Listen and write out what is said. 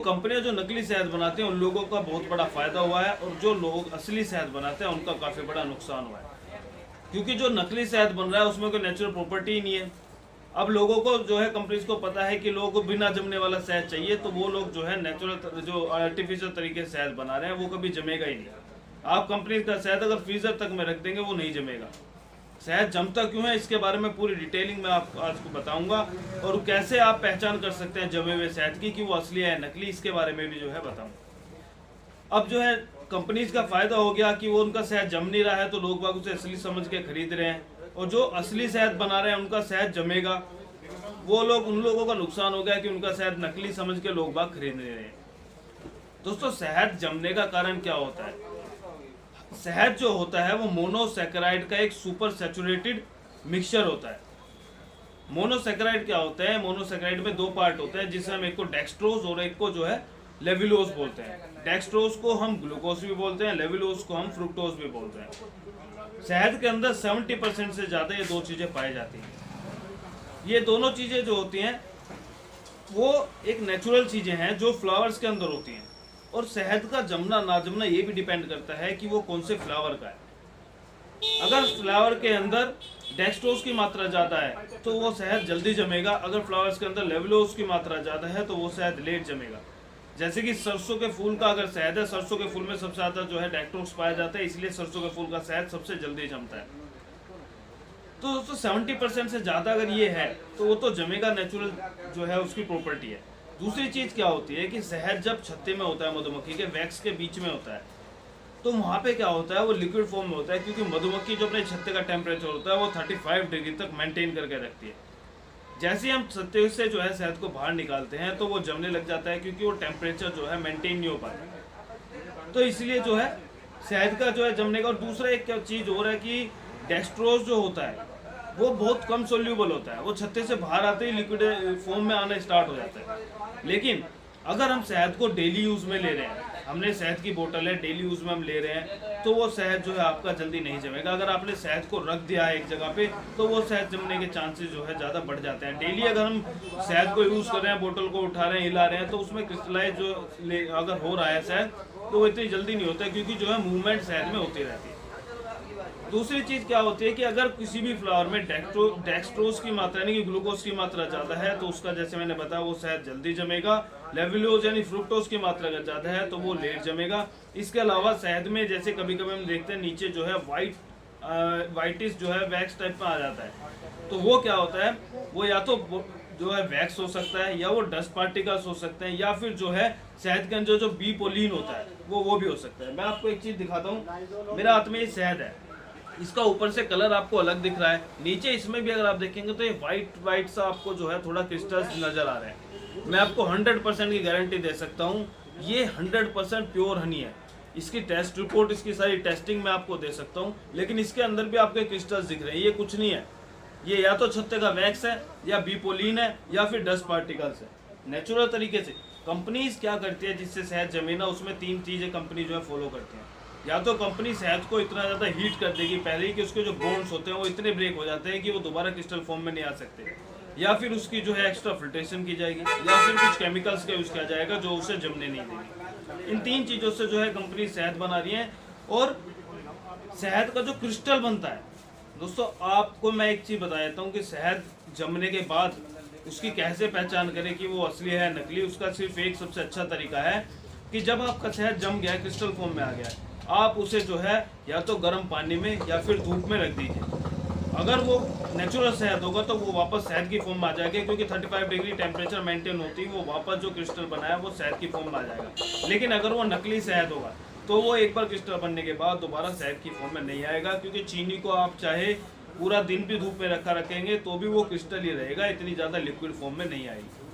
कंपनियां जो नकली शहद बनाती हैं उन लोगों का बहुत बड़ा फायदा हुआ है, और जो लोग असली शहद बनाते हैं उनका काफी बड़ा नुकसान हुआ है। क्योंकि जो नकली शहद बन रहा है उसमें कोई नेचुरल प्रॉपर्टी ही नहीं है। अब लोगों को जो है कंपनीज को पता है कि लोगों को बिना जमने वाला शहद चाहिए, तो वो लोग जो है नेचुरल जो आर्टिफिशियल तरीके से शहद बना रहे हैं वो कभी जमेगा ही नहीं। आप कंपनी का शहद अगर फ्रीजर तक में रख देंगे वो नहीं जमेगा। शहद जमता क्यों है इसके बारे में पूरी डिटेलिंग मैं आपको आज को बताऊंगा, और कैसे आप पहचान कर सकते हैं जमे हुए शहद की कि वो असली है नकली, इसके बारे में भी जो है बताऊंगा। अब जो है कंपनीज का फायदा हो गया कि वो उनका शहद जम नहीं रहा है, तो लोग बाग उसे असली समझ के खरीद रहे हैं, और जो असली शहद बना रहे हैं उनका शहद जमेगा, वो लोग उन लोगों का नुकसान हो गया कि उनका शहद नकली समझ के लोग बाग खरीद रहे हैं। दोस्तों, शहद जमने का कारण क्या होता है? शहद जो होता है वो मोनोसैकेराइड का एक सुपर सैचुरेटेड मिक्सचर होता है। मोनोसैकेराइड क्या होता है? मोनोसैकेराइड में दो पार्ट होते हैं, जिसमें हम एक को डेक्सट्रोज और एक को जो है लेविलोज बोलते हैं। डेक्सट्रोज को हम ग्लूकोज भी बोलते हैं, लेविलोज को हम फ्रुक्टोज भी बोलते हैं। शहद के अंदर 70% से ज्यादा ये दो चीजें पाई जाती हैं। ये दोनों चीजें जो होती हैं वो एक नेचुरल चीजें हैं जो फ्लावर्स के अंदर होती हैं, और शहद का जमना ना जमना ये भी डिपेंड करता है कि वो कौन से फ्लावर का है। अगर फ्लावर के अंदर डेक्सट्रोज की मात्रा ज़्यादा है तो वो शहद जल्दी जमेगा। अगर फ्लावर्स के अंदर लेवलोज की मात्रा ज़्यादा है तो वो शहद लेट जमेगा। जैसे कि सरसों के फूल का अगर शहद है, सरसों के फूल में सबसे ज़्यादा जो है डेक्सट्रोज पाया जाता है, इसलिए सरसों के फूल का शहद सबसे जल्दी जमता है। तो दोस्तों 70% से ज़्यादा अगर ये है तो वो तो जमेगा, नेचुरल जो है उसकी प्रॉपर्टी है। दूसरी चीज क्या होती है कि शहद जब छत्ते में होता है, मधुमक्खी के वैक्स के बीच में होता है, तो वहां पे क्या होता है वो लिक्विड फॉर्म में होता है, क्योंकि मधुमक्खी जो अपने छत्ते का टेम्परेचर होता है वो 35 डिग्री तक मेंटेन करके रखती है। जैसे ही हम छत्ते से जो है शहद को बाहर निकालते हैं तो वो जमने लग जाता है, क्योंकि वो टेम्परेचर जो है मेंटेन नहीं हो पाता। तो इसलिए जो है शहद का जो है जमने का। और दूसरा एक क्या चीज हो रहा है कि डेक्सट्रोज जो होता है वो बहुत कम सोल्यूबल होता है, वो छत्ते से बाहर आते ही लिक्विड फॉर्म में आना स्टार्ट हो जाता है। लेकिन अगर हम शहद को डेली यूज में ले रहे हैं, हमने शहद की बोतल है डेली यूज में हम ले रहे हैं, तो वो शहद जो है आपका जल्दी नहीं जमेगा। अगर आपने शहद को रख दिया है एक जगह पे तो वो शहद जमने के चांसेस जो है ज़्यादा बढ़ जाते हैं। डेली अगर हम शहद को यूज़ कर रहे हैं, बोतल को उठा रहे हैं, हिला रहे हैं, तो उसमें क्रिस्टलाइज जो अगर हो रहा है शहद, तो वो इतनी जल्दी नहीं होता है, क्योंकि जो है मूवमेंट शहद में होती रहती है। दूसरी चीज क्या होती है कि अगर किसी भी फ्लावर में डेक्सट्रोज की मात्रा यानी कि ग्लूकोज की मात्रा ज्यादा है तो उसका, जैसे मैंने बताया, वो शहद जल्दी जमेगा। लेविलोज यानी फ्रुक्टोज की मात्रा अगर ज्यादा है तो वो लेट जमेगा। इसके अलावा शहद में जैसे कभी कभी हम देखते हैं नीचे जो है वाइटिस जो है वैक्स टाइप में आ जाता है, तो वो क्या होता है, वो या तो जो है वैक्स हो सकता है, या वो डस्ट पार्टिकल्स हो सकते हैं, या फिर जो है शहद के अंदर जो बी पोलिन होता है वो भी हो सकता है। मैं आपको एक चीज दिखाता हूँ। मेरे हाथ में ये शहद है, इसका ऊपर से कलर आपको अलग दिख रहा है, नीचे इसमें भी अगर आप देखेंगे तो ये वाइट सा आपको जो है थोड़ा क्रिस्टल्स नजर आ रहे हैं। मैं आपको 100% की गारंटी दे सकता हूँ ये 100% प्योर हनी है। इसकी टेस्ट रिपोर्ट, इसकी सारी टेस्टिंग मैं आपको दे सकता हूँ, लेकिन इसके अंदर भी आपके क्रिस्टल्स दिख रहे हैं। ये कुछ नहीं है, ये या तो छत्ते का वैक्स है, या बीपोलिन है, या फिर डस्ट पार्टिकल्स है। नेचुरल तरीके से कंपनीज क्या करती है जिससे शहद जमे ना, उसमें 3 चीजें कंपनी जो है फॉलो करती है। या तो कंपनी शहद को इतना ज़्यादा हीट कर देगी पहले ही कि उसके जो बोन्स होते हैं वो इतने ब्रेक हो जाते हैं कि वो दोबारा क्रिस्टल फॉर्म में नहीं आ सकते, या फिर उसकी जो है एक्स्ट्रा फिल्ट्रेशन की जाएगी, या फिर कुछ केमिकल्स का यूज़ किया जाएगा जो उसे जमने नहीं देंगे। इन 3 चीज़ों से जो है कंपनी शहद बना रही है। और शहद का जो क्रिस्टल बनता है दोस्तों, आपको मैं एक चीज़ बता देता हूँ कि शहद जमने के बाद उसकी कैसे पहचान करें कि वो असली है नकली। उसका सिर्फ एक सबसे अच्छा तरीका है कि जब आपका शहद जम गया है, क्रिस्टल फॉर्म में आ गया है, आप उसे जो है या तो गर्म पानी में या फिर धूप में रख दीजिए। अगर वो नेचुरल शहद होगा तो वो वापस शहद की फॉर्म में आ जाएगा, क्योंकि 35 डिग्री टेम्परेचर मेंटेन होती है, वो वापस जो क्रिस्टल बनाया वो शहद की फॉर्म में आ जाएगा। लेकिन अगर वो नकली शहद होगा तो वो एक बार क्रिस्टल बनने के बाद दोबारा शहद की फॉर्म में नहीं आएगा, क्योंकि चीनी को आप चाहे पूरा दिन भी धूप में रखेंगे तो भी वो क्रिस्टल ही रहेगा, इतनी ज़्यादा लिक्विड फॉर्म में नहीं आएगी।